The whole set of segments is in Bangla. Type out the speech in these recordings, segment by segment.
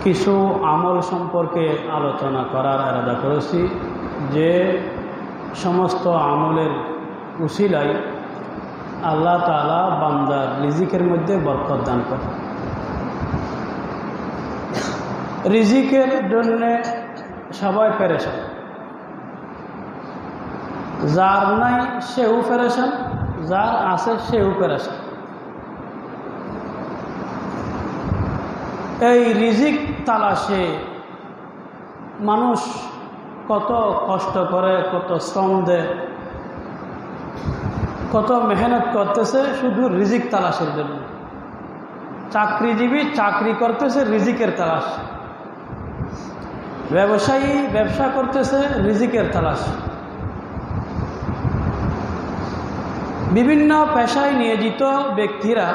কিছু আমল সম্পর্কে আলোচনা করার ইরাদা করেছি, যে সমস্ত আমলের উসিলায় আল্লাহ তাআলা বান্দার রিজিকের মধ্যে বরকত দান করে। রিজিকের জন্য সবাই পেরেশান, যার নাই সেও পেরেশান, যার আছে সেও পেরেশান। এই রিজিক তালাশে মানুষ কত কষ্ট করে, কত শ্রম দেয়, কত মেহনত করতেছে শুধু রিজিক তালাশের জন্য। চাকরিজীবী চাকরি করতেছে রিজিকের তালাশ, ব্যবসায়ী ব্যবসা করতেছে রিজিকের তালাশ, বিভিন্ন পেশায় নিয়োজিত ব্যক্তিরা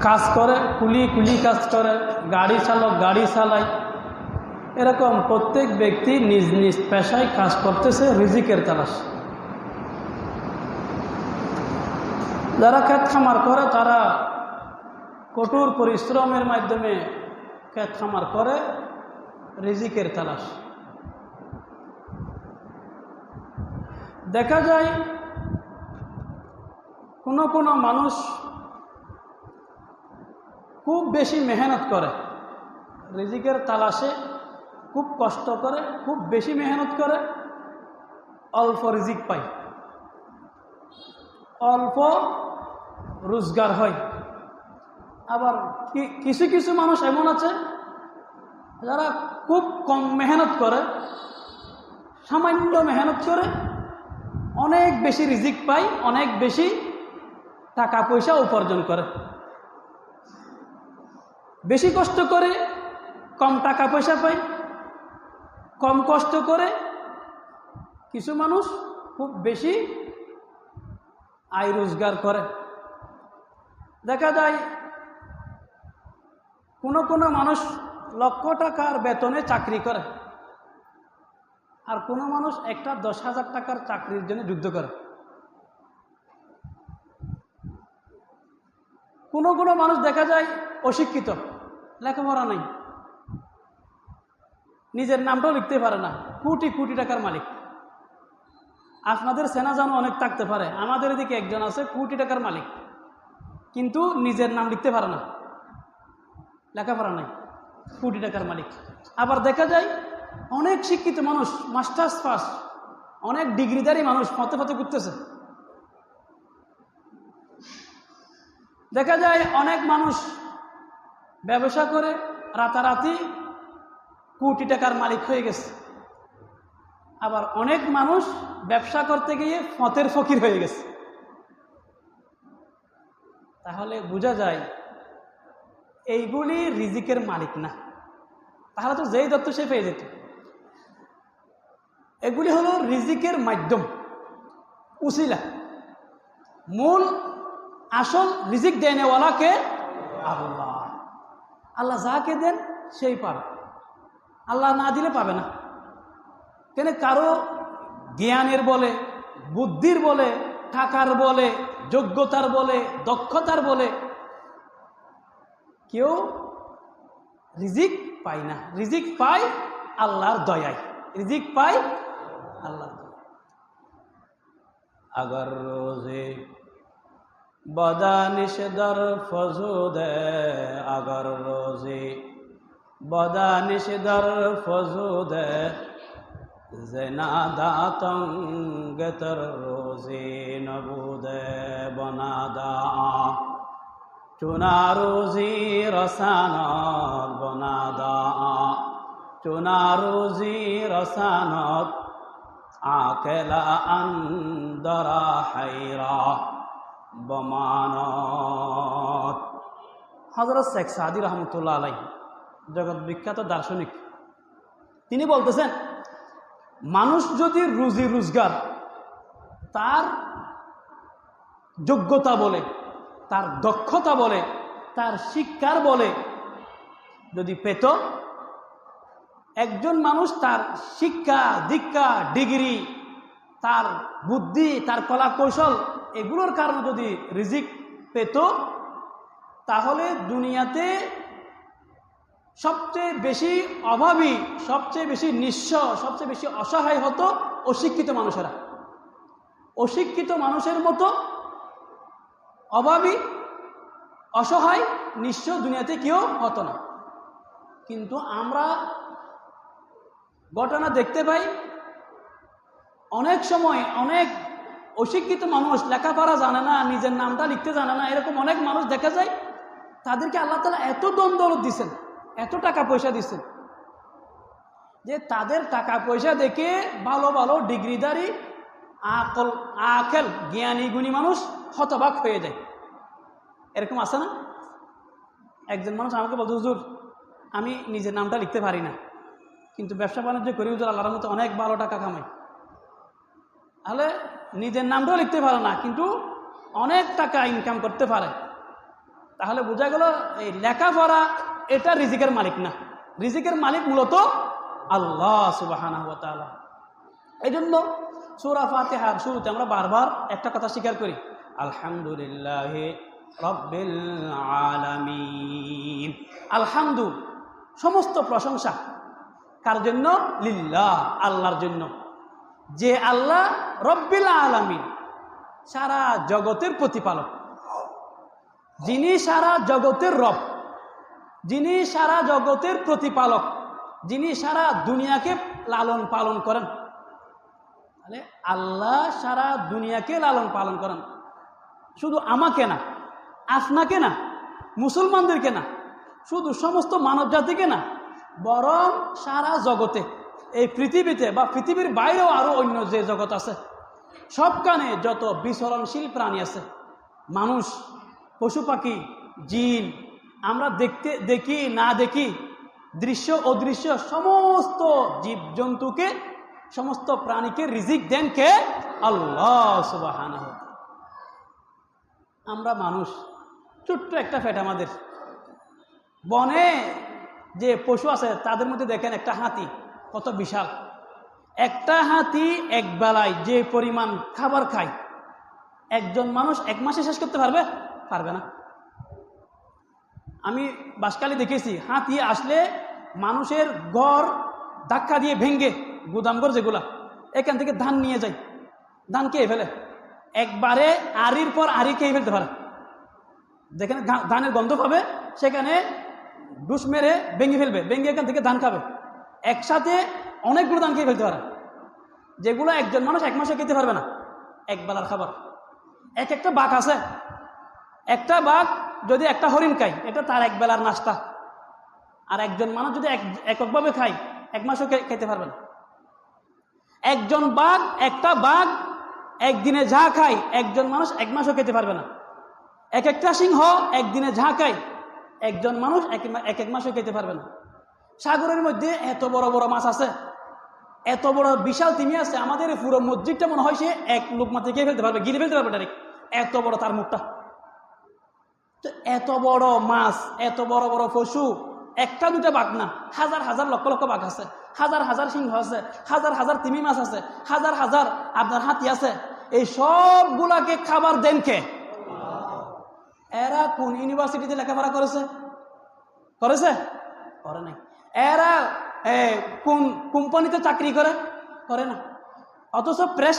কাজ করে, কুলি কাজ করে, গাড়ি চালক গাড়ি চালায়, এরকম প্রত্যেক ব্যক্তি নিজ নিজ পেশায় কাজ করতেছে রিজিকের তালাশ। যারা ক্ষেত খামার করে তারা কঠোর পরিশ্রমের মাধ্যমে ক্ষেত খামার করে রিজিকের তালাশ। দেখা যায় কোনো মানুষ খুব বেশি মেহনত করে রিজিকের তালাশে, খুব কষ্ট করে, খুব বেশি মেহনত করে, অল্প রিজিক পায়, অল্প রোজগার হয়। আবার কিছু মানুষ এমন আছে যারা খুব কম মেহনত করে, সামান্য মেহনত করে, অনেক বেশি রিজিক পায়, অনেক বেশি টাকা পয়সা উপার্জন করে। বেশি কষ্ট করে কম টাকা পয়সা পায়, কম কষ্ট করে কিছু মানুষ খুব বেশি আয় রোজগার করে। দেখা যায় কোনো মানুষ লক্ষ টাকার বেতনে চাকরি করে, আর কোনো মানুষ একটা 10,000 টাকার চাকরির জন্য যুদ্ধ করে। কোনো মানুষ দেখা যায় অশিক্ষিত, লেখাপড়া নাই, নিজের নামটাও লিখতে পারে না, কোটি কোটি টাকার মালিক। আপনাদের সেনা জানো অনেক থাকতে পারে, আমাদের এদিকে একজন আছে কোটি টাকার মালিক, কিন্তু নিজের নাম লিখতে পারে না, লেখাপড়া নাই, কোটি টাকার মালিক। আবার দেখা যায় অনেক শিক্ষিত মানুষ, মাস্টার্স পাস, অনেক ডিগ্রিধারী মানুষ পথে পথে ঘুরতেছে। দেখা যায় অনেক মানুষ ব্যবসা করে রাতারাতি কোটি টাকার মালিক হয়ে গেছে। আবার অনেক মানুষ ব্যবসা করতে গিয়ে ফতের ফকির হয়ে গেছে। তাহলে বোঝা যায় এইগুলি রিজিকের মালিক না, তাহলে তো যেই দত্ত সে পেয়ে যেত। এগুলি হলো রিজিকের মাধ্যম, উসিলা। মূল আসল রিজিক দেনেওয়ালাকে আল্লাহ। আল্লাহ যাকে দেন সেই পাবে, আল্লাহ না দিলে পাবে না। কেন? কারো জ্ঞানের বলে, বুদ্ধির বলে, টাকার বলে, যোগ্যতার বলে, দক্ষতার বলে কেউ রিজিক পায় না। রিজিক পায় আল্লাহর দয়ায়, রিজিক পায় আল্লাহর দয়ায়। আগর রোজে বদানিশ দর ফজুদে, আগর রোজে বদানিশ দর ফজুদে, জেনা দাতং গতর রোজে নবুদে বনাদা, চুনা রোজি রসানত বনাদা, চুনা রোজি রসানত, আকেলা আন্দরা হাইরা বমানত। হযরত শেখ সাদি রহমতুল্লাহ আলাইহি, জগৎ বিখ্যাত দার্শনিক, তিনি বলতেছেন, মানুষ যদি রুজি রোজগার তার যোগ্যতা বলে, তার দক্ষতা বলে, তার শিক্ষার বলে যদি পেত, একজন মানুষ তার শিক্ষা দীক্ষা ডিগ্রি, তার বুদ্ধি, তার কলা কৌশল, এগুলোর কারণে যদি রিজিক পেত, তাহলে দুনিয়াতে সবচেয়ে বেশি অভাবী, সবচেয়ে বেশি নিঃস্ব, সবচেয়ে বেশি অসহায় হতো অশিক্ষিত মানুষেরা। অশিক্ষিত মানুষের মতো অভাবী, অসহায়, নিঃস্ব দুনিয়াতে কেউ হতো না। কিন্তু আমরা ঘটনা দেখতে পাই, অনেক সময় অনেক অশিক্ষিত মানুষ, লেখাপড়া জানে না, নিজের নামটা লিখতে জানে না, এরকম অনেক মানুষ দেখা যায়, তাদেরকে আল্লাহ তাআলা এত ধন দৌলত দিচ্ছেন, এত টাকা পয়সা দিচ্ছেন যে তাদের টাকা পয়সা দেখে ভালো ভালো ডিগ্রিধারী আকেল জ্ঞানী গুণী মানুষ হতবাক হয়ে যায়। এরকম আছে না? একজন মানুষ আমাকে বলতো, হুজুর আমি নিজের নামটা লিখতে পারি না, কিন্তু ব্যবসা বাণিজ্য করি হুজুর, আল্লাহর মতো অনেক ভালো টাকা কামাই। তাহলে নিজের নামটাও লিখতে পারে না, কিন্তু অনেক টাকা ইনকাম করতে পারে। তাহলে বোঝা গেল এই লেখাপড়া এটা রিজিকের মালিক না, রিজিকের মালিক মূলত আল্লাহ সুবহানাহু ওয়া তাআলা। এই জন্য সূরা ফাতিহার শুরুতে আমরা বারবার একটা কথা স্বীকার করি, আলহামদুলিল্লাহি রাব্বিল আলামিন। আলহামদু, সমস্ত প্রশংসা কার জন্য? লিল্লাহ, আল্লাহর জন্য, যে আল্লাহ রব্বিল আলামিন, সারা জগতের প্রতিপালক, যিনি সারা জগতের রব, যিনি সারা জগতের প্রতিপালক, যিনি সারা দুনিয়াকে লালন পালন করেন। তাহলে আল্লাহ সারা দুনিয়াকে লালন পালন করেন, শুধু আমাকে না, আপনাকে না, মুসলমানদেরকে না, শুধু সমস্ত মানব জাতিকে না, বরং সারা জগতে, এই পৃথিবীতে বা পৃথিবীর বাইরেও আরো অন্য যে জগৎ আছে, সবখানে যত বিচরণশীল প্রাণী আছে, মানুষ, পশু পাখি, জিন, আমরা দেখি না দেখি, দৃশ্য অদৃশ্য সমস্ত জীবজন্তুকে, সমস্ত প্রাণীকে রিজিক দেন কে? আল্লাহ সুবহানাহু। আমরা মানুষ, ছোট্ট একটা পেট আমাদের। বনে যে পশু আছে তাদের মধ্যে দেখেন একটা হাতি কত বিশাল। একটা হাতি এক বেলায় যে পরিমাণ খাবার খায়, একজন মানুষ এক মাসে শেষ করতে পারবে? পারবে না। আমি বাসকালে দেখেছি, হাতি আসলে মানুষের ঘর ধাক্কা দিয়ে ভেঙ্গে, গুদামঘর যেগুলা, এখান থেকে ধান নিয়ে যায়, ধান খেয়ে ফেলে, একবারে আড়ির পর আড়ি খেয়ে ফেলতে পারে। যেখানে ধানের গন্ধ পাবে সেখানে ডুস মেরে ভেঙে ফেলবে, ভেঙে এখান থেকে ধান খাবে, একসাথে অনেকগুলো ধান খেয়ে ফেলতে পারে, যেগুলো একজন মানুষ এক মাসে খেতে পারবে না, এক বেলার খাবার। একটা বাঘ আছে, একটা বাঘ যদি একটা হরিণ খায়, এটা তার এক বেলার নাস্তা। আর একজন মানুষ যদি এককভাবে খায়, এক মাসও খেতে পারবে না। একজন বাঘ, একটা বাঘ একদিনে যা খায়, একজন মানুষ এক মাসও খেতে পারবে না। একটা সিংহ একদিনে যা খায়, একজন মানুষ এক মাসও খেতে পারবে না। সাগরের মধ্যে এত বড় বড় মাছ আছে, এত বড় বিশাল তিমি আছে, আমাদের পুরো মসজিদটা মনে হয় সে এক লোকমাতে খেয়ে ফেলতে পারবে, গিলে ফেলতে পারবে ডাইরেক্ট, এত বড় তার মুখটা। তো এত বড় মাছ, এত বড় বড় পশু, একটা দুটা বাঘ না, হাজার হাজার লক্ষ লক্ষ বাঘ আছে, হাজার হাজার সিংহ আছে, হাজার হাজার তিমি মাছ আছে, হাজার হাজার আপনার হাতি আছে। এই সবগুলাকে খাবার দেন কে? এরা কোন ইউনিভার্সিটিতে লেখাপড়া করেছে? করেছে? করে নাই। এরা কোন কোম্পানিতে চাকরি করে না। অথচ ফ্রেশ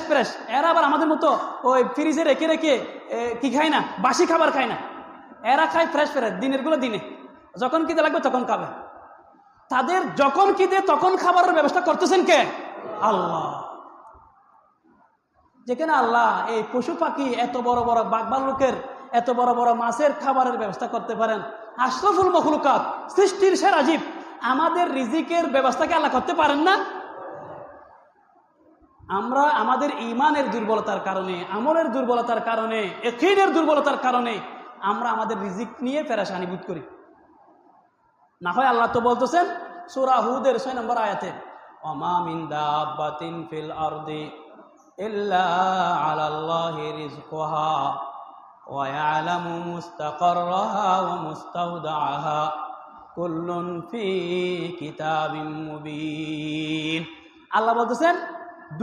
এরা আবার আমাদের মতো ওই ফ্রিজে রেখে রেখে কি খায় না, বাসি খাবার খায় না। এরা খায় ফ্রেশ দিনের গুলো দিনে, যখন খিদে লাগবে তখন খাবে। তাদের যখন খিদে তখন খাবারের ব্যবস্থা করতেছেন কে? আল্লাহ। যেখানে আল্লাহ এই পশু পাখি, এত বড় বড় বাঘভাল্লুকের, এত বড় বড় মাছের খাবারের ব্যবস্থা করতে পারেন, আশরাফুল মখলুকাত, সৃষ্টির সেরা জীব, আমাদের রিজিকের ব্যবস্থাকে আল্লাহ করতে পারেন না? আমরা আমাদের ঈমানের দুর্বলতার কারণে, আমলের দুর্বলতার কারণে, ইয়াকিনের দুর্বলতার কারণে আমরা আমাদের রিজিক নিয়ে পেরেশানি বোধ করি। না হয় আল্লাহ তো বলতেছেন সূরা হুদের 6 নম্বর আয়াতে, ওমা মিন দাব্বাতিন ফিল আরদি ইল্লা আলাল্লাহি রিজকুহা ওয়া ইয়ালামু মুস্তাকাররাহা ওয়া মুস্তাওদাআহা কুল্লুন ফি কিতাবিম মুবিন। আল্লাহ বলতেছেন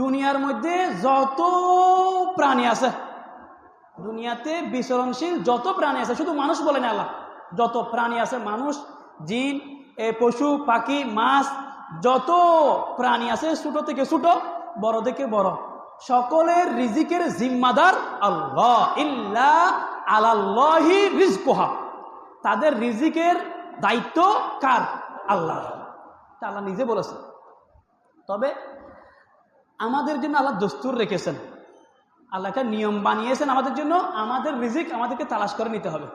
দুনিয়ার মধ্যে যত প্রাণী আছে, দুনিয়াতে বিচরণশীল যত প্রাণী আছে, শুধু মানুষ বলেন আল্লাহ, যত প্রাণী আছে, মানুষ, জিন, পশু পাখি, মাছ, যত প্রাণী আছে, ছোট থেকে ছোট, বড় থেকে বড়, সকলের রিজিকের জিম্মাদার আল্লাহ। ইল্লা আলাল্লাহি রিজকুহা, তাদের রিজিকের দায়িত্ব কার? আল্লাহ। আল্লাহ নিজে বলেছেন। তবে আমাদের জন্য আল্লাহ দস্তুর রেখেছেন, আল্লাহ একটা নিয়ম বানিয়েছেন আমাদের জন্য। আমাদের রিজিক আমাদেরকে তালাশ করে নিতে হবে।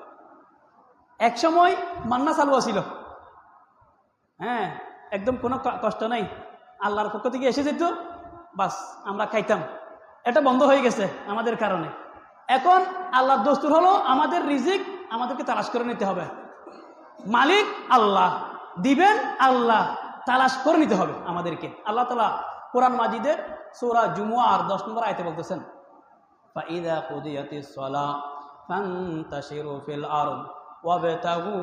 এক সময় মান্না চালু ছিল, হ্যাঁ, একদম কোনো কষ্ট নাই, আল্লাহর পক্ষ থেকে এসে যেত, বাস আমরা খাইতাম। এটা বন্ধ হয়ে গেছে আমাদের কারণে। এখন আল্লাহর দস্তুর হলো আমাদের রিজিক আমাদেরকে তালাশ করে নিতে হবে। মালিক আল্লাহ, দিবেন আল্লাহ, তালাশ করে নিতে হবে আমাদেরকে। আল্লাহ তাআলা কোরআন মাজিদের সূরা জুমুয়ার 10 নম্বর আয়াতে বলতেছেন, ফাইযা কুদিয়াতিস সালাহ ফান্তাশিরু ফিল আরদ ওয়াবতাগু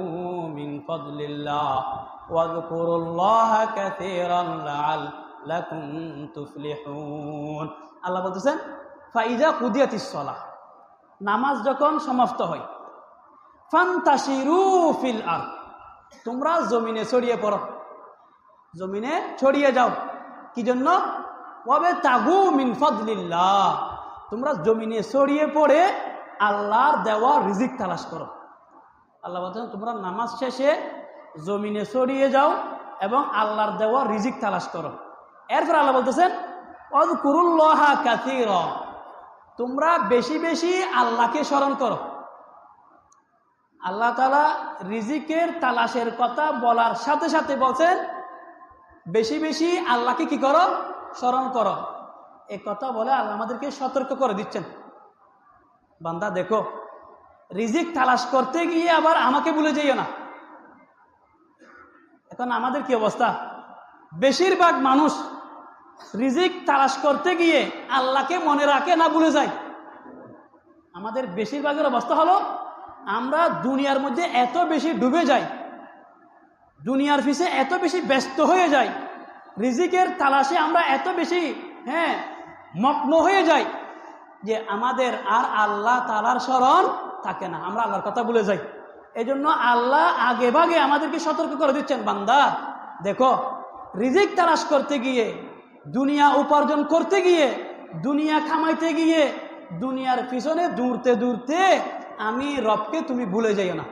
মিন ফাদলিল্লাহ ওয়াযকুরুল্লাহা কাসীরান লাআল্লাকুম তুফলিহুন। আল্লাহ বলতেছেন ফাইযা কুদিয়াতিস সালাহ, নামাজ যখন সমাপ্ত হয়, ফান্তাশিরু ফিল আরদ, তোমরা জমিনে ছড়িয়ে পড়ো, জমিনে ছড়িয়ে যাও। কি জন্য? ওয়াবতাগু মিন ফাদলিল্লাহ, তোমরা জমিনে ছড়িয়ে পড়ে আল্লাহর দেওয়া রিজিক তালাশ করো। আল্লাহ বলতেছেন তোমরা নামাজ শেষে জমিনে ছড়িয়ে যাও এবং আল্লাহর দেওয়া রিজিক তালাশ করো। এরপর আল্লাহ বলতেছেন ওয়াযকুরুল্লাহা কাসীরা, তোমরা বেশি বেশি আল্লাহকে স্মরণ করো। আল্লাহ তাআলা রিজিকের তালাশের কথা বলার সাথে সাথে বলছেন বেশি বেশি আল্লাহকে কি করো? স্মরণ করো। এই কথা বলে আল্লাহ আমাদেরকে সতর্ক করে দিচ্ছেন, বান্দা দেখো, রিজিক তালাশ করতে গিয়ে আবার আমাকে ভুলে যাইও না। এখন আমাদের কি অবস্থা? বেশিরভাগ মানুষ রিজিক তালাশ করতে গিয়ে আল্লাহকে মনে রাখে না, ভুলে যায়। আমাদের বেশিরভাগের অবস্থা হলো আমরা দুনিয়ার মধ্যে এত বেশি ডুবে যাই, দুনিয়ার পিছে এত বেশি ব্যস্ত হয়ে যাই, রিজিকের তালাশে আমরা এত বেশি মগ্ন হয়ে যাই যে আমাদের আর আল্লাহ তাআলার স্মরণ থাকে না, আমরা আল্লাহর কথা ভুলে যাই। এই জন্য আল্লাহ আগে ভাগে আমাদেরকে সতর্ক করে দিচ্ছেন, বান্দা দেখো, রিজিক তালাশ করতে গিয়ে, দুনিয়া উপার্জন করতে গিয়ে, দুনিয়া কামাইতে গিয়ে, দুনিয়ার পিছনে দৌড়তে দৌড়তে আমি রবকে তুমি ভুলে যাইও না,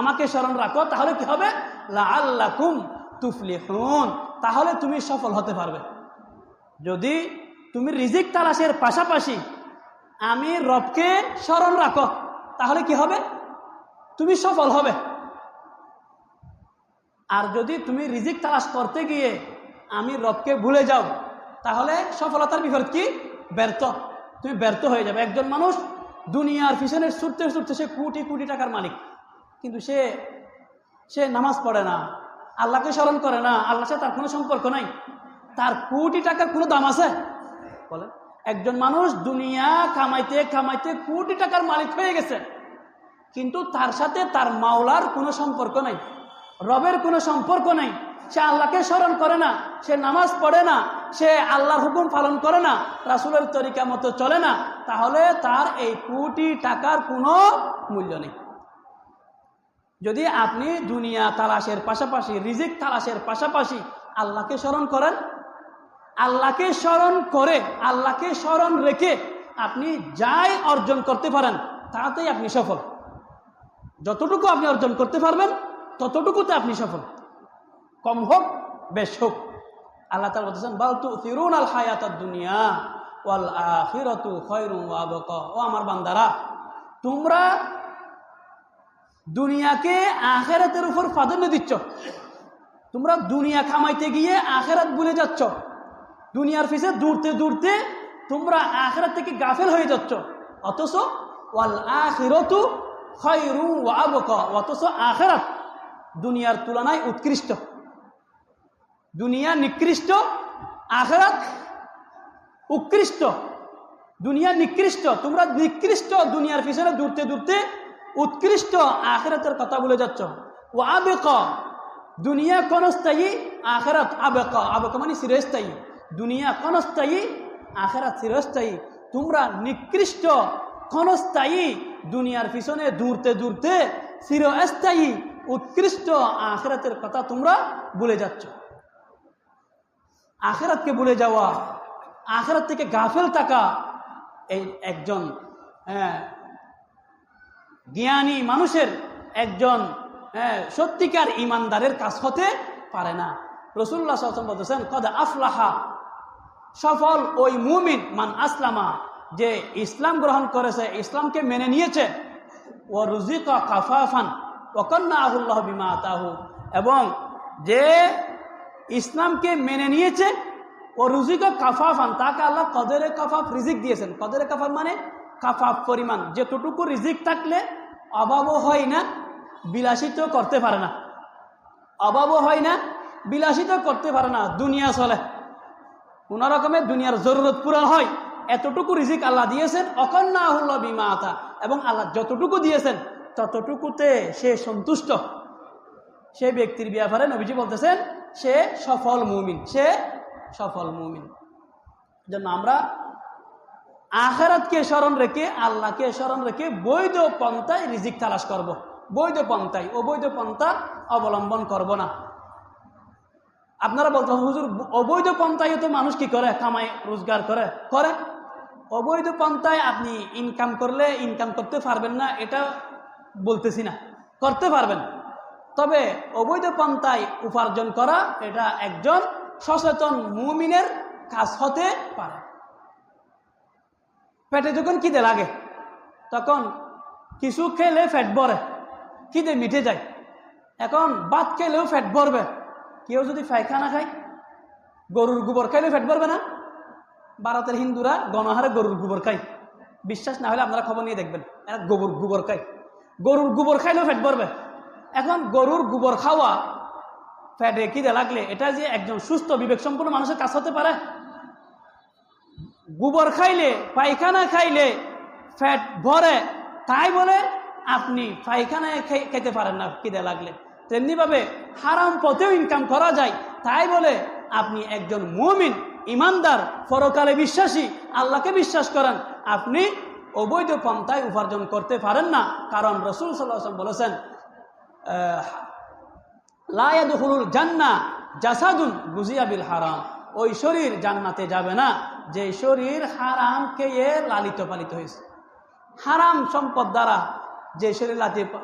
আমাকে স্মরণ রাখো। তাহলে কি হবে? লাআল্লাকুম তুফলিহুন, তাহলে তুমি সফল হতে পারবে। যদি তুমি রিজিক তালাশের পাশাপাশি আমি রবকে স্মরণ রাখো, তাহলে কি হবে? তুমি সফল হবে। আর যদি তুমি রিজিক তালাশ করতে গিয়ে আমি রবকে ভুলে যাও, তাহলে সফলতার বিপরীত কি? ব্যর্থ। তুমি ব্যর্থ হয়ে যাবে। একজন মানুষ দুনিয়ার পিছনে ছুটতে ছুটতে সে কোটি কোটি টাকার মালিক, কিন্তু সে নামাজ পড়ে না, আল্লাহকে স্মরণ করে না, আল্লাহর সাথে তার কোনো সম্পর্ক নাই, তার কোটি টাকার কোনো দাম আছে? বলে একজন মানুষ দুনিয়া কামাইতে কামাইতে কোটি টাকার মালিক হয়ে গেছে, কিন্তু তার সাথে তার মাওলার কোনো সম্পর্ক নাই, রবের কোনো সম্পর্ক নাই। সে আল্লাহকে স্মরণ করে না, সে নামাজ পড়ে না, সে আল্লাহর হুকুম পালন করে না, রাসূলের তরিকা মতো চলে না, তাহলে তার এই কোটি টাকার কোনো মূল্য নেই। যদি আপনি দুনিয়া তালাশের পাশাপাশি, রিজিক তালাশের পাশাপাশি আল্লাহকে স্মরণ করেন, আল্লাহকে স্মরণ করে, আল্লাহকে স্মরণ রেখে আপনি যাই অর্জন করতে পারেন তাতেই আপনি সফল। যতটুকু আপনি অর্জন করতে পারবেন ততটুকুতে আপনি সফল, কম হোক বেশ হোক। আল্লাহ তাআলা বলতেছেন বাল তুসিরুনাল হায়াতাদ দুনিয়া ওয়াল আখিরাতু খায়রুন ওয়া আবকা। ও আমার বান্দারা, তোমরা দুনিয়াকে আখিরাতের উপর প্রাধান্য দিচ্ছ, তোমরা দুনিয়া কামাইতে গিয়ে আখিরাত ভুলে যাচ্ছ, দুনিয়ার পিছে দৌড়তে দৌড়তে তোমরা আখিরাত থেকে গাফেল হয়ে যাচ্ছ। অথচ ওয়াল আখিরাতু খায়রুন ওয়া আবকা, অথচ আখিরাত দুনিয়ার তুলনায় উৎকৃষ্ট। দুনিয়া নিকৃষ্ট, আখিরাত উৎকৃষ্ট। দুনিয়া নিকৃষ্ট, তোমরা নিকৃষ্ট দুনিয়ার পিছনে দৌড়তে দৌড়তে উৎকৃষ্ট আখিরাতের কথা বলে যাচ্ছ। ওয়া আবকা, দুনিয়া ক্ষণস্থায়ী, আখিরাত আবকা। আবকা মানে চিরস্থায়ী। দুনিয়া ক্ষণস্থায়ী, আখিরাত চিরস্থায়ী। তোমরা নিকৃষ্ট ক্ষণস্থায়ী দুনিয়ার পিছনে দৌড়তে দৌড়তে চিরস্থায়ী উৎকৃষ্ট আখিরাতের কথা তোমরা ভুলে যাচ্ছ। আখিরাতকে ভুলে যাওয়া, আখিরাত থেকে গাফেল থাকা এই একজন জ্ঞানী মানুষের, একজন সত্যিকার ইমানদারের কাজ হতে পারে না। রাসূলুল্লাহ সাল্লাল্লাহু আলাইহি ওয়াসাল্লাম বলতেছেন, কদ আফলাহা, সফল ওই মুমিন, মান আসলামা, যে ইসলাম গ্রহণ করেছে, ইসলামকে মেনে নিয়েছে, ও রুজিকা কাফাফান ওয়া কান্নাহুল্লাহু বিমা আতাহু, এবং যে ইসলামকে মেনে নিয়েছে, ও রুজিকা কাফাফান, তাকে আল্লাহ কদরে কাফাফ রিজিক দিয়েছেন। কদরে কাফাফ মানে কাফাফ পরিমাণ, যেতটুকু রিজিক থাকলে অভাবও হয় না, বিলাসিত করতে পারে না, অভাবও হয় না, বিলাসিত করতে পারে না, দুনিয়া চলে, কোন রকমের দুনিয়ার জরুরত পূরণ হয়, এতটুকু রিজিক আল্লাহ দিয়েছেন। অকান্নাহুল্লাহ বিমা আতা, এবং আল্লাহ যতটুকু দিয়েছেন ততটুকুতে সে সন্তুষ্ট। সে ব্যক্তির ব্যাপারে নবীজি বলতেছেন সে সফল মুমিন, সে সফল মুমিন। জন্য আমরা আখিরাতকে স্মরণ রেখে, আল্লাহকে স্মরণ রেখে বৈধ পন্থায় রিজিক তালাশ করব, বৈধ পন্থায়, অবৈধ পন্থা অবলম্বন করব না। আপনারা বলতে হুজুর, অবৈধ পন্থায় তো মানুষ কি করে, কামাই রোজগার করে, অবৈধ পন্থায় আপনি ইনকাম করলে ইনকাম করতে পারবেন না, এটা বলতেছি না, করতে পারবেন। তবে অবৈধ পন্থায় উপার্জন করা, এটা একজন সচেতন মুমিনের কাজ হতে পারে। পেটে যখন খিদে লাগে তখন কিছু খেলে পেট ভরে, খিদে মিটে যায়। এখন ভাত খেলেও পেট ভরবে, কেউ যদি পায়খানা খায়, গরুর গোবর খাইলেও পেট ভরবে না? ভারতের হিন্দুরা গণহারে গরুর গোবর খায়, বিশ্বাস না হলে আপনারা খবর নিয়ে দেখবেন, এরা গোবর খায়, গরুর গোবর খাইলেও পেট ভরবে। এখন গরুর গোবর খাওয়া পেটে খিদে লাগলে এটা যে একজন সুস্থ বিবেক সম্পন্ন মানুষের কাজ হতে পারে? গোবর খাইলে, পায়খানা খাইলে পেট ভরে, তাই বলে আপনি পায়খানায় খেতে পারেন না খিদে লাগলে। তেমনিভাবে হারাম পথেও ইনকাম করা যায়, তাই বলে আপনি একজন মুমিন, ইমানদার, পরকালে বিশ্বাসী, আল্লাহকে বিশ্বাস করেন, আপনি অবৈধ পন্থায় উপার্জন করতে পারেন না। কারণ রাসূল সাল্লাল্লাহু আলাইহি ওয়াসাল্লাম বলেছেন, লা ইয়াদখুলুল জান্নাহ জাসাদুন গুযিয়া বিল হারাম, ওই শরীর জান্নাতে যাবে না যে শরীর হারাম খেয়ে লালিত পালিত হয়েছে। হারাম সম্পদ দ্বারা যে শরীর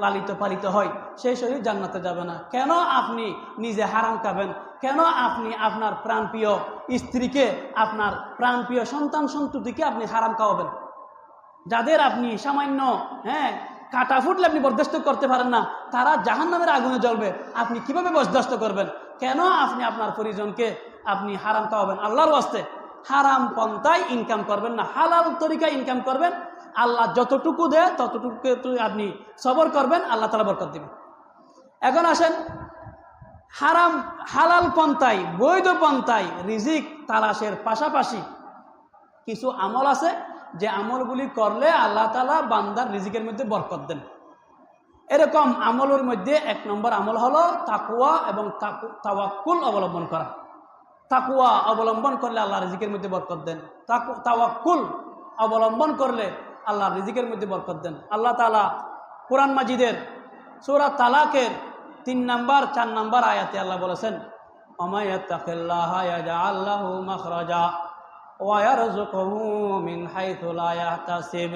লালিত পালিত হয় সেই শরীর জান্নাতে যাবে না। কেন আপনি নিজে হারাম খাবেন? কেন আপনি আপনার প্রাণপ্রিয় স্ত্রীকে, আপনার প্রাণপ্রিয় সন্তান সন্ততিকে আপনি হারাম খাওয়াবেন? যাদের আপনি সামান্য কাটা ফুটলে আপনি বরদাস্ত করতে পারেন না, তারা জাহান্নামের আগুনে জ্বলবে, আপনি কিভাবে বরদাস্ত করবেন? কেন আপনি আপনার পরিজনকে আপনি হারাম খাওয়াবেন? আল্লাহর ওয়াস্তে হারাম পন্থায় ইনকাম করবেন না, হালাল তরিকায় ইনকাম করবেন। আল্লাহ যতটুকু দেয় ততটুকু আপনি সবর করবেন, আল্লাহ তাআলা বরকত দিবেন। এখন আসেন, হালাল পন্থায়, বৈধ পন্থায় রিজিক তালাশের পাশাপাশি কিছু আমল আছে যে আমলগুলি করলে আল্লাহ তাআলা বান্দার রিজিকের মধ্যে বরকত দেন। এরকম আমলের মধ্যে 1 নম্বর আমল হলো তাকওয়া এবং তাওয়াক্কুল অবলম্বন করা। তাকওয়া অবলম্বন করলে আল্লাহ রিজিকের মধ্যে বরকত দেন, তাওয়াক্কুল অবলম্বন করলে আল্লাহ রিজিকের মধ্যে বরকত দেন। আল্লাহ তাআলা কোরআন মাজিদের সূরা তালাকের 3 নম্বর 4 নম্বর আয়াতে আল্লাহ বলেছেন, ওয়া ইয়াত্তাকিল্লাহা ইয়াজআল লাহু মাখরাজা ওয়া ইয়ারযুকুহু মিন হাইথু লা ইয়াহতাসিব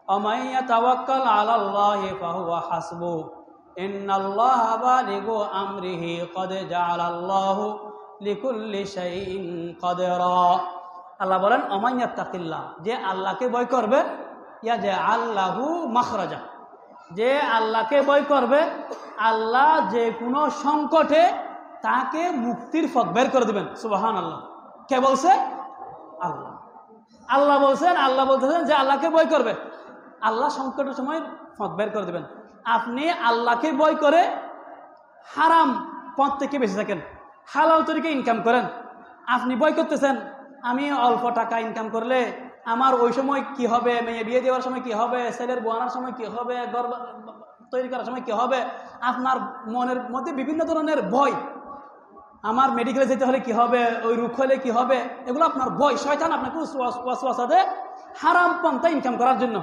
ওয়া মান ইয়াতাওয়াক্কাল আলাল্লাহি ফাহুয়া হাসবুহু ইন্নাল্লাহা বালিগু আমরিহি ক্বাদ জাআলাল্লাহু লিকুল্লি শাইইন কাদিরা। আল্লাহ বলেন, ওয়া মান ইয়াত্তাকিল্লাহ, যে আল্লাহকে ভয় করবে, ইয়াজআল লাহু মাখরাজা, যে আল্লাহকে ভয় করবে, আল্লাহ যে কোনো সংকটে তাকে মুক্তির পথ বের করে দিবেন। সুবহানাল্লাহ। কে বলছে? আল্লাহ। আল্লাহ বলছেন, আল্লাহ বলতেছেন যে আল্লাহকে ভয় করবে, আল্লাহ সংকটের সময় পথ বের করে দিবেন। আপনি আল্লাহকে ভয় করে হারাম পথ থেকে বেঁচে থাকেন, হালাল তরিকে ইনকাম করেন। আপনি ভয় করতেছেন আমি অল্প টাকা ইনকাম করলে আমার ওই সময় কি হবে, মেয়ে বিয়ে দেওয়ার সময় কি হবে, ছেলের বোয়ানোর সময় কি হবে, ঘর তৈরি করার সময় কি হবে। আপনার মনের মধ্যে বিভিন্ন ধরনের ভয়, আমার মেডিকেলে যেতে হলে কি হবে, ওই রোগ হলে কি হবে, এগুলো আপনার ভয়। শয়তান আপনাকে ওয়াসওয়াসা দেয় হারাম পন্থা ইনকাম করার জন্য।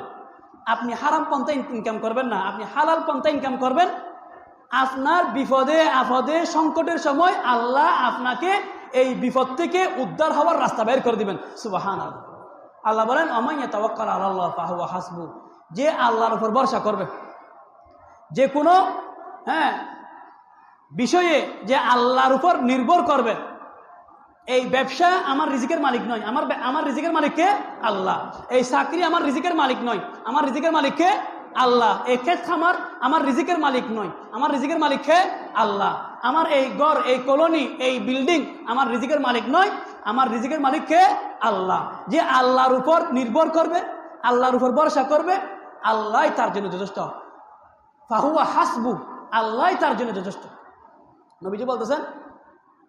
আপনি হারাম পন্থায় ইনকাম করবেন না, আপনি হালাল পন্থায় ইনকাম করবেন। আপনার বিপদে আপদে সংকটের সময় আল্লাহ আপনাকে এই বিপদ থেকে উদ্ধার হওয়ার রাস্তা বের করে দিবেন। সুবহানাল্লাহ। আল্লাহ বলেন আমান তাওয়াক্কাল আলাল্লাহ ফাহুয়া হাসবু, যে আল্লাহর উপর ভরসা করবে, যে কোনো বিষয়ে যে আল্লাহর উপর নির্ভর করবে। এই ব্যবসা আমার রিজিকের মালিক নয়, আমার রিজিকের মালিককে আল্লাহ। এই চাকরি আমার রিজিকের মালিক নয়, আমার রিজিকের মালিককে আল্লাহ। এই ক্ষেত খামার আমার রিজিকের মালিক নয়, আমার রিজিকের মালিককে আল্লাহ। আমার এই ঘর, এই কলোনি, এই বিল্ডিং আমার রিজিকের মালিক নয়, আমার রিজিকের মালিককে আল্লাহ। যে আল্লাহর উপর নির্ভর করবে, আল্লাহর উপর ভরসা করবে, আল্লাহ তার জন্য যথেষ্ট। ফাহুয়া হাসবু, আল্লাহ তার জন্য যথেষ্ট। নবীজি বলতেছেন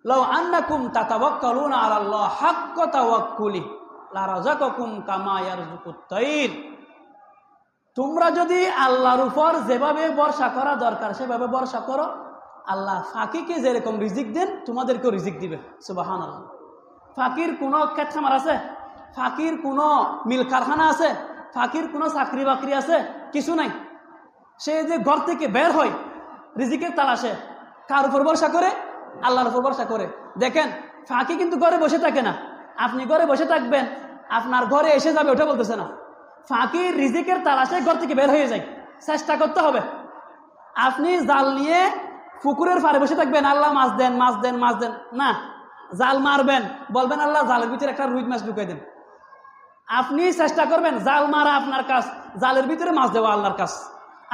লাউ আন্নাকুম তাতাওয়াক্কালুনা আলাল্লাহ হাক্কা তাওয়াক্কুলি লারাযাকাকুম কামা ইয়ারযুকুত তাইর। তোমরা যদি আল্লাহর উপর যেভাবে ভরসা করা দরকার সেভাবে ভরসা করো, আল্লাহ ফাঁকিকে যেরকম রিজিক দেন তোমাদেরকেও রিজিক দিবে। সুবহানাল্লাহ। ফাঁকির কোনো ক্ষেত খামার আছে? ফাঁকির কোনো মিল কারখানা আছে? ফাঁকির কোনো চাকরি বাকরি আছে? কিছু নাই। সে যে ঘর থেকে বের হয় রিজিকের তালাশে, কার উপর ভরসা করে? আল্লাহর উপর ভরসা করে। দেখেন, ফাঁকি কিন্তু ঘরে বসে থাকে না। আপনি ঘরে বসে থাকবেন, আপনার ঘরে এসে যাবে ওটা বলতেছে না। ফাঁকি রিজিকের তালাশে ঘর থেকে বের হয়ে যায়, চেষ্টা করতে হবে। আপনি জাল নিয়ে পুকুরের পাড়ে বসে থাকবেন, আল্লাহ মাছ দেন, মাছ দেন, মাছ দেন, না। জাল মারবেন, বলবেন আল্লাহ জালের ভিতরে একটা রুই মাছ ঢুকাই দেন। আপনি চেষ্টা করবেন, জাল মারা আপনার কাজ, জালের ভিতরে মাছ দেওয়া আল্লাহর কাজ।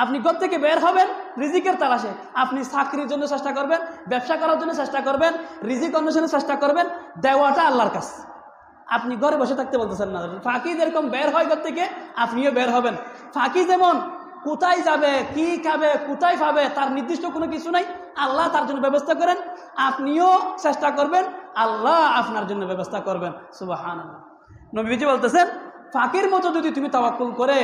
আপনি ঘর থেকে বের হবেন রিজিকের তালাশে। আপনি চাকরির জন্য চেষ্টা করবেন, ব্যবসা করার জন্য চেষ্টা করবেন, রিজিক অন্বেষণের চেষ্টা করবেন, দেওয়াটা আল্লাহর কাজ। আপনি ঘরে বসে থাকতে বলতেছেন না। ফাঁকি যেরকম বের হয় ঘর থেকে, আপনিও বের হবেন। ফাঁকি যেমন কোথায় যাবে, কি খাবে, কোথায় পাবে তার নির্দিষ্ট কোনো কিছু নাই, আল্লাহ তার জন্য ব্যবস্থা করেন। আপনিও চেষ্টা করবেন, আল্লাহ আপনার জন্য ব্যবস্থা করবেন। সুবহানাল্লাহ। নবীজি বলতেছেন ফাঁকির মতো যদি তুমি তাওয়াক্কুল করে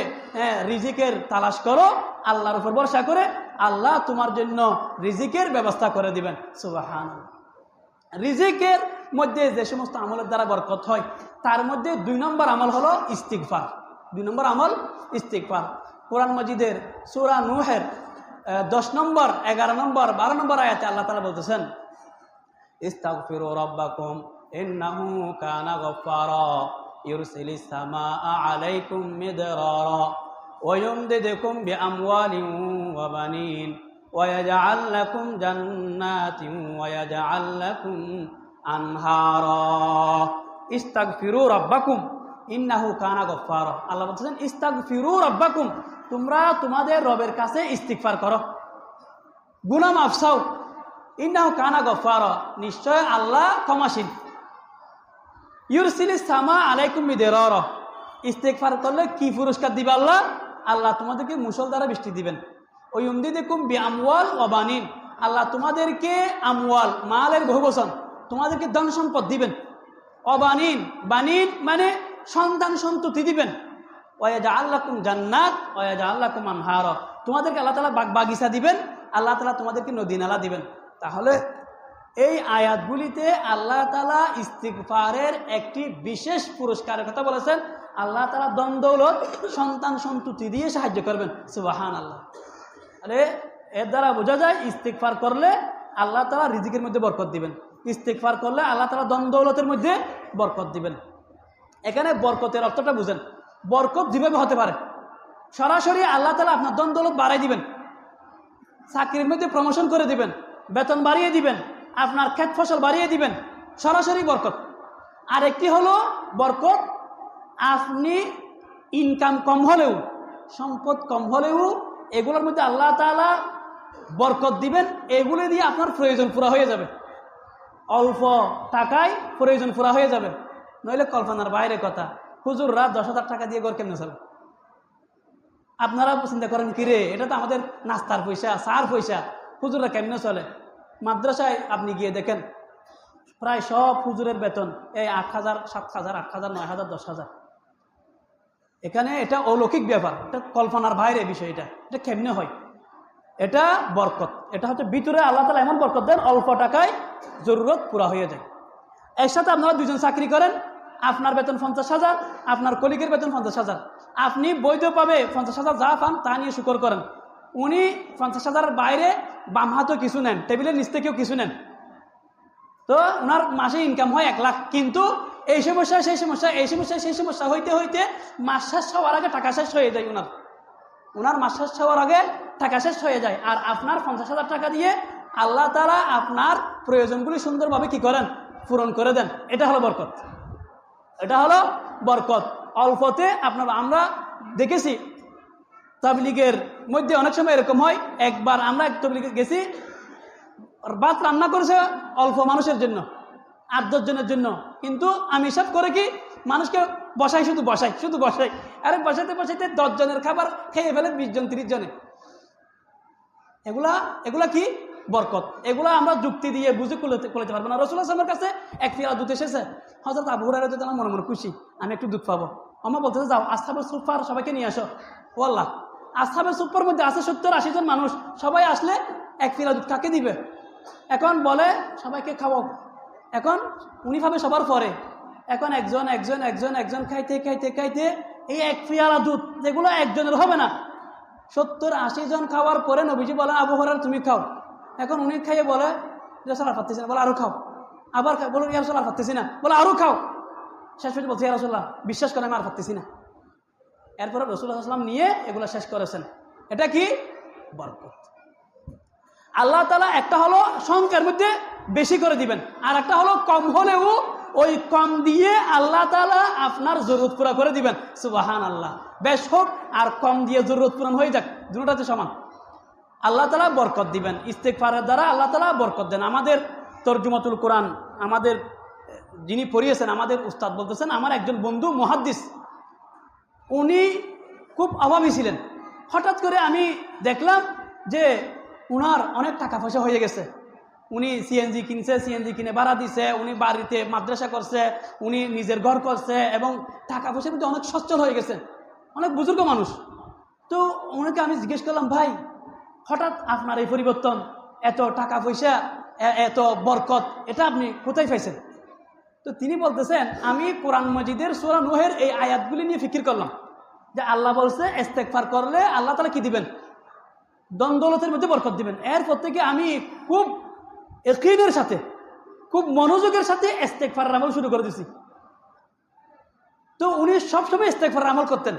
রিজিকের তালাশ করো, আল্লাহর উপর ভরসা করে, আল্লাহ তোমার জন্য রিজিকের ব্যবস্থা করে দিবেন। সুবহানাল্লাহ। রিজিকের মধ্যে যে সমস্ত আমলের দ্বারা বরকত হয় তার মধ্যে 2 নম্বর আমল হলো ইস্তিগফার। 2 নম্বর আমল ইস্তিগফার। কোরআন মাজিদের সূরা নূহের 10 নম্বর, 11 নম্বর, 12 নম্বর আয়াতে আল্লাহ তাআলা বলতেছেন ইস্তাগফিরু রাব্বাকুম ইন্নাহু কানা গফফারা ইউরসিলিস সামাআ আলাইকুম মিদরারা ওয়া ইউমদিদুকুম বিআমওয়ালিন ওয়া বানিন ওয়া ইয়াজআল লাকুম জান্নাতিন ওয়া ইয়াজআল লাকুম আনহারা। ইস্তাগফিরু রাব্বাকুম ইন্নাহু কানা গফফারা। আল্লাহ বলতেছেন ইস্তাগফিরু রাব্বাকুম, তোমরা তোমাদের রবের কাছে ইস্তিগফার করো, গুনাহ মাফ চাও। ইন্নাহু কানা গফফারা, নিশ্চয় আল্লাহ ক্ষমাশীল। ইউরসিলিস সামা আলাইকুম মিদরারা, ইস্তিগফার করলে কি পুরস্কার দিবে আল্লাহ? আল্লাহ তোমাদেরকে মুষলধারে বৃষ্টি দিবেন। ওই ইউমদিদুকুম বিআমওয়াল ওয়া বানিন, আল্লাহ তোমাদেরকে আমওয়াল মালের বহুবচন, তোমাদেরকে ধন সম্পদ দিবেন। অবানিন, বানিন মানে সন্তান সন্ততি দিবেন। ওয়া ইয়াজআল লাকুম জান্নাত ওয়া ইয়াজআল লাকুম আনহারা, তোমাদেরকে আল্লাহ তাআলা বাগিচা দিবেন, আল্লাহ তাআলা তোমাদেরকে নদী নালা দিবেন। তাহলে এই আয়াতগুলিতে আল্লাহ তাআলা ইস্তিগফারের একটি বিশেষ পুরস্কারের কথা বলেছেন। আল্লাহ তাআলা ধন দৌলত সন্তান সন্ততি দিয়ে সাহায্য করবেন। সুবহানাল্লাহ। আরে এর দ্বারা বোঝা যায় ইস্তিগফার করলে আল্লাহ তাআলা রিজিকের মধ্যে বরকত দিবেন, ইস্তিগফার করলে আল্লাহ তাআলা ধন দৌলতের মধ্যে বরকত দিবেন। এখানে বরকতের অর্থটা বুঝেন। বরকত যেভাবে হতে পারে, সরাসরি আল্লাহ তাআলা আপনার ধন দৌলত বাড়াই দিবেন, চাকরির মধ্যে প্রমোশন করে দিবেন, বেতন বাড়িয়ে দিবেন, আপনার ক্ষেত ফসল বাড়িয়ে দিবেন, সরাসরি বরকত। আর একটি হলো বরকত আপনি ইনকাম কম হলেও, সম্পদ কম হলেও এগুলোর মধ্যে আল্লাহ তাআলা বরকত দিবেন, এগুলো দিয়ে আপনার প্রয়োজন পুরা হয়ে যাবে। অল্প টাকায় প্রয়োজন পুরা হয়ে যাবে। নইলে কল্পনার বাইরে কথা, হুজুররা 10,000 টাকা দিয়ে ঘর কেমনে চলে? আপনারা চিন্তা করেন কিরে, এটা তো আমাদের নাস্তার পয়সা, চার পয়সা, হুজুররা কেমনে চলে? মাদ্রাসায় আপনি গিয়ে দেখেন প্রায় সব হুজুরের বেতন এই 8,000, 7,000, 8,000, 9,000, 10,000। এখানে এটা অলৌকিক ব্যাপার, এটা কল্পনার বাইরে বিষয়। এটা কেমনে হয়? এটা বরকত। এটা হচ্ছে ভিতরে আল্লাহ তাআলা এমন বরকত দেন, অল্প টাকায় জরুরত পুরা হয়ে যায়। একসাথে আপনারা 2জন চাকরি করেন, আপনার বেতন 50,000, আপনার কলিগের বেতন 50,000, আপনি বৈধভাবে 50,000 যা পান তা নিয়ে শুকর করেন। উনি 50,000-এর বাইরে বাম হাতেও কিছু নেন, টেবিলের নিচ থেকেও কিছু নেন, তো ওনার মাসে ইনকাম হয় 1 লাখ, কিন্তু এই সমস্যা সেই সমস্যা, এই সমস্যা সেই সমস্যা হইতে হইতে মাস শেষ হওয়ার আগে টাকা শেষ হয়ে যায়। ওনার মাস শেষ হওয়ার আগে টাকা শেষ হয়ে যায়। আর আপনার 50,000 টাকা দিয়ে আল্লাহ তাআলা আপনার প্রয়োজনগুলি সুন্দরভাবে কি করেন? পূরণ করে দেন। এটা হলো বরকত, এটা হলো বরকত। অল্পতে আমরা দেখেছি তাবলীগের মধ্যে অনেক সময় এরকম হয়। একবার আমরা এক তাবলীগে গেছি, ভাত রান্না করেছে অল্প মানুষের জন্য, 8-10 জনের জন্য, কিন্তু আমি হিসাব করে কি মানুষকে বসাই, শুধু বসাই, আরে বসাইতে 10 জনের খাবার খেয়ে ফেলে 20 জন 30 জনে। এগুলা কি? বরকত। এগুলা আমরা যুক্তি দিয়ে বুঝে খুলতে পারবো না। রাসূলুল্লাহ সাল্লাল্লাহু আলাইহি ওয়াসাল্লাম কাছে এক ফিরা দুধ এসেছে, হযরত আবু হুরায়রা রাদিয়াল্লাহু আনহু মনে মনে খুশি, আমি একটু দুধ পাবো। আমার বলতেছে, যাও আসহাবে সুফফার সবাইকে নিয়ে আসো। ও আল্লাহ, আসহাবে সুফফার মধ্যে আছে 70-80 জন মানুষ, সবাই আসলে এক ফিরা দুধ কাকে দিবে? এখন বলে সবাইকে খাওয়াও। এখন উনি ভাবে সবার পরে, এখন একজন খাইতে এই এক পেয়ালা দুধ, যেগুলো একজনের হবে না, 70-80 জন খাওয়ার পরে নবীজি বলেন, আবু হুরায়রা তুমি খাও। এখন উনি খাইয়ে বলে, রাসূলুল্লাহ আর পারতেছি না, বলে আরো খাও। আবার বলুন, ইয়া রাসূলুল্লাহ আর পারতেছি না, বলে আরো খাও। শেষ পর্যন্ত বলছে, ইয়া রাসূলুল্লাহ বিশ্বাস করে আমি আর পারতেছি না। এরপরে রাসূলুল্লাহ সাল্লাল্লাহু আলাইহি ওয়াসাল্লাম নিয়ে এগুলো শেষ করেছেন। এটা কি? বরকত। আল্লাহ তাআলা একটা হলো সংখ্যার মধ্যে বেশি করে দিবেন, আর একটা হলো কম হলেও ওই কম দিয়ে আল্লাহ তাআলা আপনার জরুরত পুরা করে দিবেন। সুবহানাল্লাহ। বেশ হোক আর কম দিয়ে জরুরত পূরণ হয়ে যাক, দুটোটাতে সমান। আল্লাহ তাআলা বরকত দিবেন। ইস্তেগফারের দ্বারা আল্লাহ তাআলা বরকত দেন। আমাদের তরজুমাতুল কোরআন আমাদের যিনি পড়িয়েছেন, আমাদের উস্তাদ বলতেছেন, আমার একজন বন্ধু মুহাদ্দিস, উনি খুব অভাবী ছিলেন। হঠাৎ করে আমি দেখলাম যে উনার অনেক টাকা পয়সা হয়ে গেছে। উনি সিএনজি কিনছে, সিএনজি কিনে ভাড়া দিছে, উনি বাড়িতে মাদ্রাসা করছে, উনি নিজের ঘর করছে, এবং টাকা পয়সার মধ্যে অনেক সচ্ছল হয়ে গেছে, অনেক বুজুর্গ মানুষ। তো ওনাকে আমি জিজ্ঞেস করলাম, ভাই হঠাৎ আপনার এই পরিবর্তন, এত টাকা পয়সা, এত বরকত, এটা আপনি কোথায় পাইছেন? তো তিনি বলতেছেন, আমি কোরআন মজিদের সূরা নূহের এই আয়াতগুলি নিয়ে ফিকির করলাম, যে আল্লাহ বলছে ইস্তেগফার করলে আল্লাহ তাআলা কি দিবেন? দ্বন্দ্বলতের মধ্যে বরকত দিবেন। এরপর থেকে আমি খুব ইয়াকিনের সাথে, খুব মনোযোগের সাথে ইস্তেগফারের আমল শুরু করে দিয়েছি। তো উনি সবসময় ইস্তেগফারের আমল করতেন।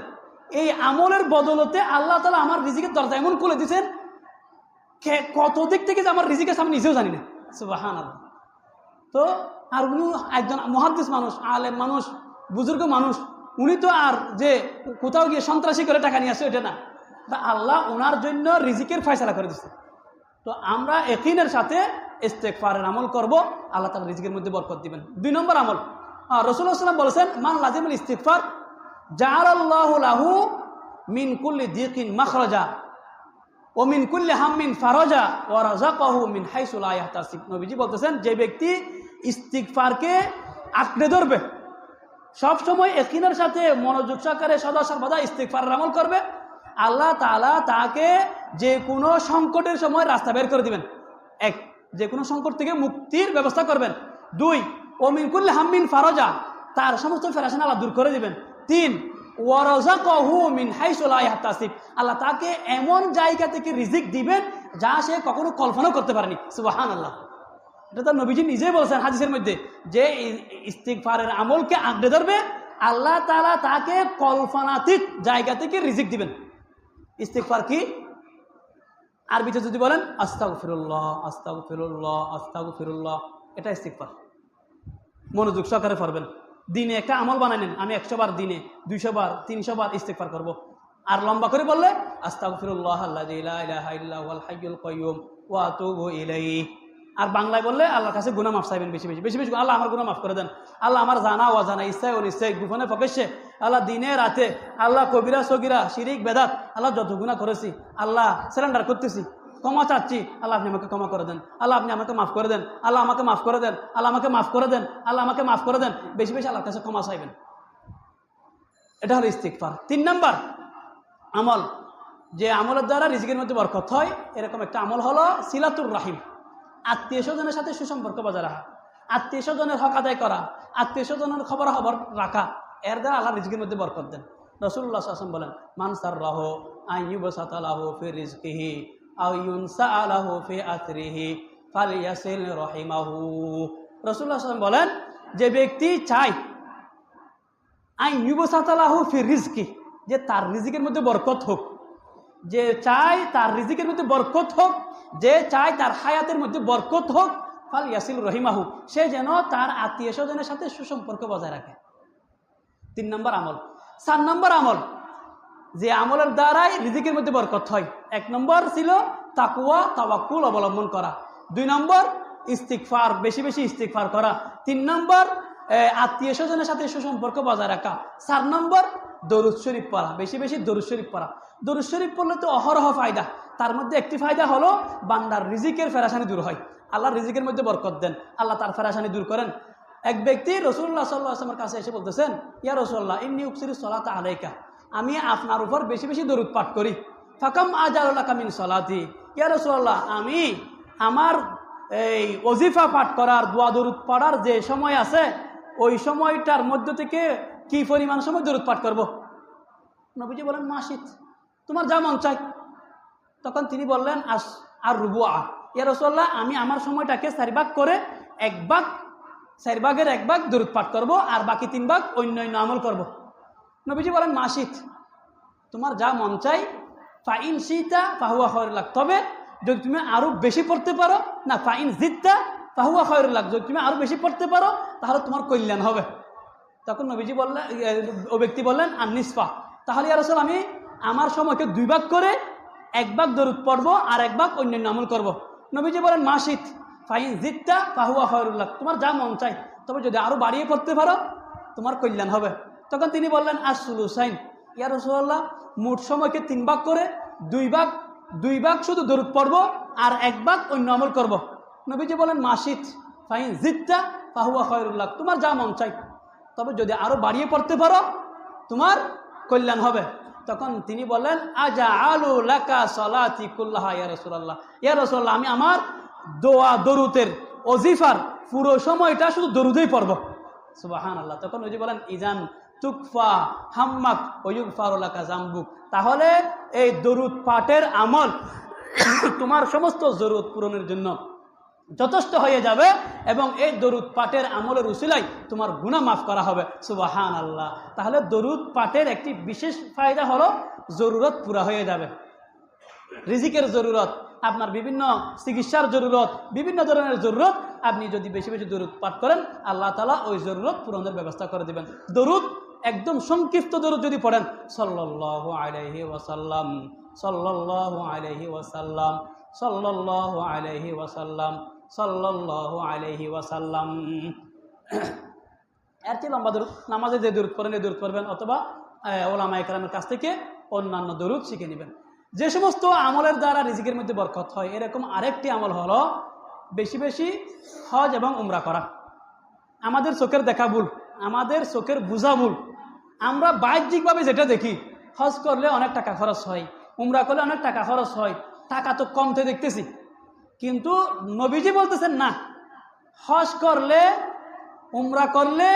এই আমলের বদলতে আল্লাহ তাআলা আমার রিজিকের দরজা এমন খুলে দিয়েছেন, কত দিক থেকে যে আমার রিজিকের আমি নিজেও জানি না। সুবহানাল্লাহ। তো আর উনি একজন মুহাদ্দিস মানুষ, আলেম মানুষ, বুজুর্গ মানুষ, উনি তো আর যে কোথাও গিয়ে সন্ত্রাসী করে টাকা নিয়ে আসে ওইটা না, আল্লাহ ওনার জন্য রিজিকের ফয়সালা করে দিচ্ছে। তো আমরা ইয়াকিনের সাথে ইস্তেগফারের আমল করব, আল্লাহ তাআলা রিজিকের মধ্যে বরকত দিবেন। 2 নম্বর আমল, রাসূলুল্লাহ সাল্লাল্লাহু আলাইহি ওয়াসাল্লাম বলেছেন, মান লাজিমাল ইস্তিগফার জাআলাল্লাহু লাহু মিন কুল্লি দিকিন মাখরাজা ওয়া মিন কুল্লি হাম্মিন ফারাজা ওয়া রাযাকাহু মিন হাইসু লা ইয়াহতাসিব। নবীজি বলতেছেন, যে ব্যক্তি ইস্তিগফারকে আঁকড়ে ধরবে, সব সময় ইয়াকিনের সাথে মনোযোগ সহকারে সদা সর্বদা ইস্তিগফারের আমল করবে, আল্লাহ তাআলা তাকে যে কোনো সংকটের সময় রাস্তা বের করে দিবেন। 1, যে কোনো সংকট থেকে মুক্তির ব্যবস্থা করবেন। 2, ও মিন কুল্লি হাম্মিন ফারাজা, তার সমস্ত পেরেশানি আল্লাহ দূর করে দিবেন। 3, ওয়া রাযাকাহু মিন হাইসু লা ইয়াহতাসিব, আল্লাহ তাকে এমন জায়গা থেকে রিজিক দিবেন যা সে কখনো কল্পনা করতে পারেনি। সুবহানাল্লাহ। এটা তো নবীজি নিজেই বলেছেন হাদিসের মধ্যে, যে ইস্তিগফারের আমলকে আঁকড়ে ধরবে, আল্লাহ তাআলা তাকে কল্পনাতীত জায়গা থেকে রিজিক দিবেন। ইস্তিগফার কি? আরবিতে যদি বলেন আস্তাগফিরুল্লাহ আস্তাগফিরুল্লাহ আস্তাগফিরুল্লাহ, এটা ইস্তিগফার। মনোযোগ সহকারে পড়বেন। দিনে একটা আমল বানাই নেন, আমি 100 বার দিনে, 200 বার, 300 বার ইস্তিগফার করব। আর লম্বা করে বললে আস্তাগফিরুল্লাহ আল্লাযী লা ইলাহা ইল্লা হুয়াল হাইয়ুল কাইয়্যুম ওয়া আতুবু ইলাইহি। আর বাংলায় বললে আল্লাহর কাছে গুনাহ মাফ চাইবেন, বেশি বেশি বেশি বেশি, আল্লাহ আমার গুনাহ মাফ করে দেন, আল্লাহ আমার জানা অজানা, ইচ্ছায় অনিচ্ছায়, গোপনে প্রকাশ্যে, আল্লাহ দিনে রাতে, আল্লাহ কবিরা সগিরা শিরিক বেদাত, আল্লাহ যত গুনাহ করেছি আল্লাহ সিলিন্ডার করতেছি, ক্ষমা চাচ্ছি, আল্লাহ আপনি আমাকে ক্ষমা করে দেন, আল্লাহ আপনি আমাকে মাফ করে দেন, আল্লাহ আমাকে মাফ করে দেন, আল্লাহ আমাকে মাফ করে দেন, আল্লাহ আমাকে মাফ করে দেন, বেশি বেশি আল্লাহর কাছে ক্ষমা চাইবেন। এটা হলো ইস্তিগফার। 3 নম্বর আমল, যে আমলের দ্বারা রিজিকের মধ্যে বরকত হয়, এরকম একটা আমল হলো সিলাতুর রাহিম, আত্মীয় স্বজনের সাথে সুসম্পর্ক বজায় রাখা। আত্মীয় স্বজনের হক আদায় করা, আত্মীয় স্বজনের খবর রাখা, এর দ্বারা আল্লাহ রিজকের মধ্যে বরকত দেন। রাসূলুল্লাহ সাল্লাল্লাহু আলাইহি ওয়াসাল্লাম বলেন, মান সাররাহু আন ইউবসাতা লাহু ফি রিজকিহি আও ইউনসা লাহু ফি আথরিহি ফালিয়াসিল রাহিমাহু। রাসূলুল্লাহ সাল্লাল্লাহু আলাইহি ওয়াসাল্লাম বলেন, যে ব্যক্তি চায় আন ইউবসাতা লাহু ফি রিজকি, যে তার রিজিকের মধ্যে বরকত হোক, যে চায় তার রিজিকের মধ্যে বরকত হোক, যে চায় তার হায়াতের মধ্যে বরকত হোক, ফালিয়াসিল রহিমাহু, সে যেন তার আত্মীয় স্বজনের সাথে সুসম্পর্ক বজায় রাখে। 3 নম্বর আমল। 4 নম্বর আমল, যে আমলের দ্বারাই রিজিকের মধ্যে বরকত হয়। 1 নম্বর ছিল তাকওয়া তাওয়াক্কুল অবলম্বন করা। 2 নম্বর ইস্তিগফার, বেশি বেশি ইস্তিগফার করা। 3 নম্বর আত্মীয় স্বজনের সাথে সুসম্পর্ক বজায় রাখা। 4 নম্বর দরুদ শরীফ পড়া, বেশি বেশি দরুদ শরীফ পড়া। দরুদ শরীফ পড়লে তো অহরহ ফায়দা। তার মধ্যে একটি ফায়দা হলো বান্দার রিজিকের ফেরাসানি দূর হয়, আল্লাহ রিজিকের মধ্যে বরকত দেন, আল্লাহ তার ফেরাসানি দূর করেন। এক ব্যক্তি রাসূলুল্লাহ সাল্লাল্লাহু আলাইহি ওয়াসাল্লামের কাছে এসে বলতেছেন, ইয়া রাসূলুল্লাহ ইন্নী উকসিরু সলাতা আলাইকা, আমি আপনার উপর বেশি বেশি দরুদ পাঠ করি। ফাকাম আজালুলাকা মিন সলাতি, ইয়া রাসূলুল্লাহ আমি আমার এই ওজিফা পাঠ করার, দোয়া দরুদ পড়ার যে সময় আছে, ওই সময়টার মধ্য থেকে কি পরিমাণ সময় দরুদ পাঠ করব? নবীজি বলেন, মাসিত, তোমার যা মন চাই। তখন তিনি বললেন, আর রুবুআ, ইয়া রাসূলুল্লাহ আমি আমার সময়টাকে 4 ভাগ করে 4 ভাগের 1 ভাগ দরুদ পাঠ করব, আর বাকি 3 ভাগ অন্যান্য আমল করব। নবীজি বলেন, মাসিত, তোমার যা মন চাই। ফাইন সিতা ফাহুয়া খায়রুল লাক, তবে যদি তুমি আরো বেশি পড়তে পারো, না ফাইন জিত্তা ফাহুয়া খায়রুল লাক, যদি তুমি আরো বেশি পড়তে পারো তাহলে তোমার কল্যাণ হবে। তখন নবীজি বললেন, ও ব্যক্তি বললেন, আর নিসফা, তাহলে ইয়া রাসূল আমি আমার সময়কে 2 ভাগ করে 1 ভাগ দরুদ পড়ব, আর 1 ভাগ অন্যান্য আমল করব। নবীজি বলেন, মাসিত ফাইন জিত্তা ফাহুয়া খায়রুল লাক, তোমার যা মন চাই, তবে যদি আরো বাড়িয়ে পড়তে পারো তোমার কল্যাণ হবে। তখন তিনি বললেন, আসসুলুসাইন, ইয়া রাসূলুল্লাহ মোট সময়কে 3 ভাগ করে 2 ভাগ শুধু দরুদ পড়ব, আর 1 ভাগ অন্য আমল করব। নবীজি বলেন, মাসিত ফাইন জিত্তা ফাহুয়া খায়রুল লাক, তোমার যা মন চাই, তবে যদি আরো বাড়িয়ে পড়তে পারো তোমার কল্যাণ হবে। তখন তিনি বললেন, আজআলু লাকা সলাতি কুল্লাহা ইয়া রাসূলুল্লাহ, ইয়া রাসূলুল্লাহ আমি আমার দোয়া দরুদের ওজিফার পুরো সময়টা শুধু দরুদেই পড়ব। সুবহানাল্লাহ। তখন নবীজি বলেন, ইজান তুকফা হাম্মাক ওয়া ইগফারু লাকা যামবুক, তাহলে এই দরুদ পাঠের আমল তোমার সমস্ত জরুরত পূরণের জন্য যথেষ্ট হয়ে যাবে, এবং এই দরুদ পাঠের আমলের উসিলায় তোমার গুনাহ মাফ করা হবে। সুবহানাল্লাহ। তাহলে দরুদ পাঠের একটি বিশেষ ফায়দা হলো জরুরত পুরা হয়ে যাবে। রিজিকের জরুরত, আপনার বিভিন্ন চিকিৎসার জরুরত, বিভিন্ন ধরনের জরুরত, আপনি যদি বেশি বেশি দরুদ পাঠ করেন আল্লাহ তাআলা ওই জরুরত পূরণের ব্যবস্থা করে দিবেন। দরুদ একদম সংক্ষিপ্ত দরুদ যদি পড়েন, সাল্লাল্লাহু আলাইহি ওয়াসাল্লাম, সাল্লাল্লাহু আলাইহি ওয়াসাল্লাম, সাল্লাল্লাহু আলাইহি ওয়াসাল্লাম, সাল্লাল্লাহু আলাইহি ওয়াসাল্লাম, এর চেয়ে লম্বা দরুদ নামাজে যে দরুদ পড়েন এই দরুদ পড়বেন, অথবা ওলামায়ে কেরামের কাছ থেকে অন্যান্য দরুদ শিখে নেবেন। যে সমস্ত আমলের দ্বারা রিজিকের মধ্যে বরকত হয়, এরকম আরেকটি আমল হলো বেশি বেশি হজ এবং উমরা করা। আমাদের চোখের দেখা ভুল, আমাদের চোখের বুঝা ভুল। আমরা বাহ্যিকভাবে যেটা দেখি, হজ করলে অনেক টাকা খরচ হয়, উমরা করলে অনেক টাকা খরচ হয়, টাকা তো কমতে দেখতেছি। কিন্তু নবীজি বলতেছেন না, হজ করলে উমরা করলে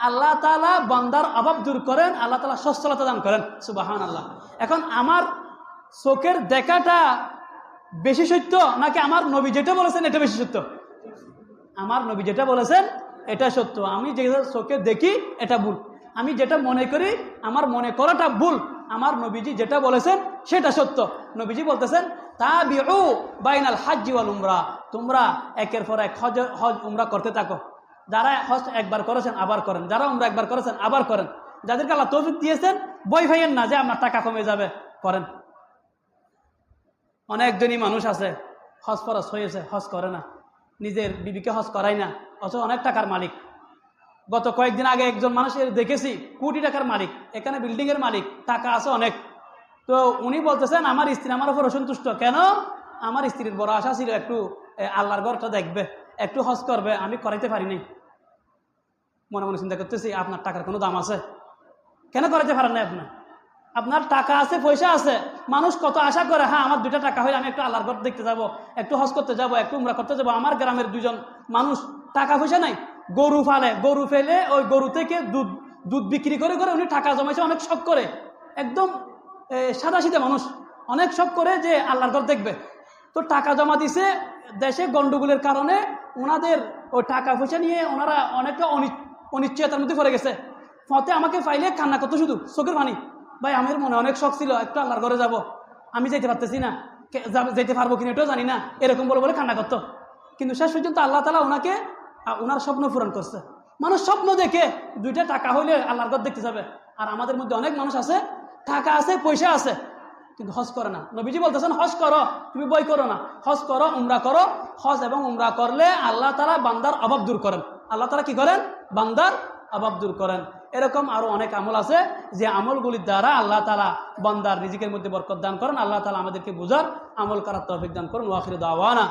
আল্লাহ তাআলা বান্দার অভাব দূর করেন, আল্লাহ তাআলা সচ্ছলতা দান করেন। সুবহানাল্লাহ। এখন আমার চোখের দেখাটা বেশি সত্য, নাকি আমার নবী যেটা বলেছেন এটা বেশি সত্য? আমার নবী যেটা বলেছেন এটা সত্য। আমি যে চোখে দেখি এটা ভুল, আমি যেটা মনে করি আমার মনে করাটা ভুল। আমার নবীজি যেটা বলেছেন সেটা সত্য। নবীজি বলতেছেন, তাবিউ বাইনাল হাজ্জি ওয়াল উমরা, তোমরা একের পর এক হজ উমরা করতে থাকো। যারা হজ একবার করেছেন আবার করেন, যারা উমরা একবার করেছেন আবার করেন। যাদেরকে আল্লাহ তৌফিক দিয়েছেন বই ভাইয়েন না যে আমার টাকা কমে যাবে, করেন। অনেকজনই মানুষ আছে হজ ফরজ হয়েছে হজ করে না, নিজের বিবিকে হজ করায় না, অথচ অনেক টাকার মালিক। গত কয়েকদিন আগে একজন মানুষের দেখেছি কোটি টাকার মালিক, এখানে বিল্ডিংয়ের মালিক, টাকা আছে অনেক। তো উনি বলতেছেন আমার স্ত্রী আমার উপর অসন্তুষ্ট। কেন? আমার স্ত্রীর বড় আশা ছিল একটু আল্লাহর ঘরটা দেখবে, একটু হজ করবে, আমি করাইতে পারিনি। মনে মনে চিন্তা করতেছি আপনার টাকার কোনো দাম আছে? কেন করাইতে পারেন না আপনি? আপনার টাকা আছে, পয়সা আছে, মানুষ কত আশা করে, হ্যাঁ আমার 2টা টাকা হলে আমি একটু আল্লাহর ঘর দেখতে যাব, একটু হজ করতে যাব, একটু উমরা করতে যাব। আমার গ্রামের 2জন মানুষ টাকা পয়সা নাই, গরু ফালে, গরু ফেলে ওই গরু থেকে দুধ বিক্রি করে করে উনি টাকা জমাইছে, অনেক শখ করে, একদম সাদাসিধে মানুষ, অনেক শখ করে যে আল্লাহর ঘর দেখবে। তো টাকা জমা দিছে, দেশে গন্ডগোলের কারণে ওনাদের ওই টাকা পয়সা নিয়ে ওনারা অনেকটা অনিশ্চয়তার মধ্যে পড়ে গেছে। ফতে আমাকে পাইলে কান্না করতো, শুধু চোখের পানি, ভাই আমার মনে অনেক শখ ছিল একটু আল্লাহর ঘরে যাব, আমি যেতে পারতেছি না, যেতে পারবো কিনা এটাও জানি না, এরকম বলে বলে কান্না করতো। কিন্তু শেষ পর্যন্ত আল্লাহ তাআলা ওনাকে ওনার স্বপ্ন পূরণ করছে। মানুষ স্বপ্ন দেখে 2টা টাকা হইলে আল্লাহর ঘর দেখতে যাবে, আর আমাদের মধ্যে অনেক মানুষ আছে, টাকা আছে, পয়সা আছে, কিন্তু হজ করে না। নবীজি বলতেছেন হজ করো, তুমি বই করো না, হজ করো, উমরা করো। হজ এবং উমরা করলে আল্লাহ তাআলা বান্দার অভাব দূর করেন। আল্লাহ তাআলা কি করেন? বান্দার অভাব দূর করেন। এরকম আরো অনেক আমল আছে যে আমলগুলির দ্বারা আল্লাহ তাআলা বান্দার রিজিকের মধ্যে বরকত দান করেন। আল্লাহ তাআলা আমাদেরকে বুঝার, আমল করার তৌফিক দান করুন। ওয়া আখিরু দাওয়ানা।